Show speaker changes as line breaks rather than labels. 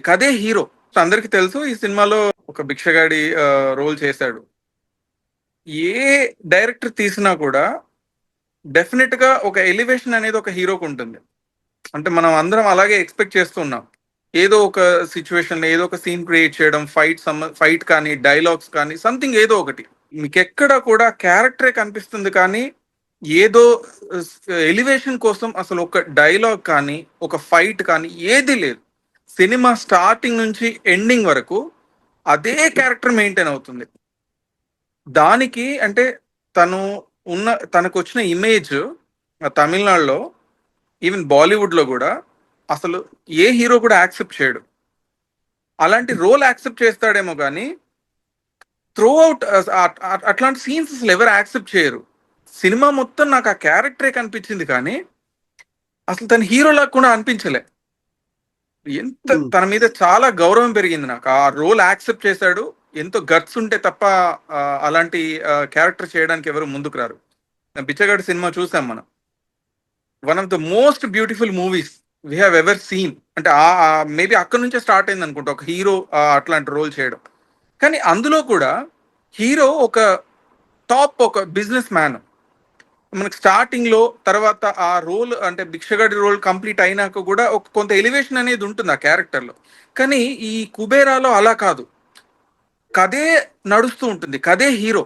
కథే hero. So అందరికి తెలుసు ఈ సినిమాలో ఒక భిక్షగాడి రోల్ చేశాడు. ఏ డైరెక్టర్ తీసినా కూడా డెఫినెట్ గా ఒక ఎలివేషన్ అనేది ఒక హీరోకు ఉంటుంది. అంటే మనం అందరం అలాగే ఎక్స్పెక్ట్ చేస్తున్నాం. ఏదో ఒక సిచ్యువేషన్ ఏదో ఒక సీన్ క్రియేట్ చేయడం, ఫైట్ కానీ డైలాగ్స్ కానీ సంథింగ్ ఏదో ఒకటి. మీకు ఎక్కడ కూడా క్యారెక్టరే కనిపిస్తుంది కానీ ఏదో ఎలివేషన్ కోసం అసలు ఒక డైలాగ్ కానీ ఒక ఫైట్ కానీ ఏది లేదు. సినిమా స్టార్టింగ్ నుంచి ఎండింగ్ వరకు అదే క్యారెక్టర్ మెయింటైన్ అవుతుంది. దానికి అంటే తను తనకు వచ్చిన ఇమేజ్ తమిళనాడులో ఈవెన్ బాలీవుడ్ లో కూడా అసలు ఏ హీరో కూడా యాక్సెప్ట్ చేయడు. అలాంటి రోల్ యాక్సెప్ట్ చేస్తాడేమో కానీ త్రూ అవుట్ అట్లాంటి సీన్స్ అసలు ఎవరు యాక్సెప్ట్ చేయరు. సినిమా మొత్తం నాకు ఆ క్యారెక్టరే కనిపించింది కానీ అసలు తన హీరోలా కూడా అనిపించలే. ఎంత తన మీద చాలా గౌరవం పెరిగింది నాకు. ఆ రోల్ యాక్సెప్ట్ చేశాడు. ఎంతో గట్స్ ఉంటే తప్ప అలాంటి క్యారెక్టర్ చేయడానికి ఎవరు ముందుకు రారు. బిచ్చగాడి సినిమా చూసాం మనం. One of the most beautiful movies we have ever seen. అంటే మేబీ అక్కడ నుంచే స్టార్ట్ అయింది అనుకుంటా ఒక హీరో అట్లాంటి రోల్ చేయడం. కానీ అందులో కూడా హీరో ఒక బిజినెస్ మ్యాన్. మనకి స్టార్టింగ్ లో తర్వాత ఆ రోల్ అంటే భిక్షగాడి రోల్ కంప్లీట్ అయినాక కూడా ఒక కొంత ఎలివేషన్ అనేది ఉంటుంది ఆ క్యారెక్టర్ లో. కానీ ఈ కుబేరాలో అలా కాదు. కథే నడుస్తూ ఉంటుంది, కథే హీరో.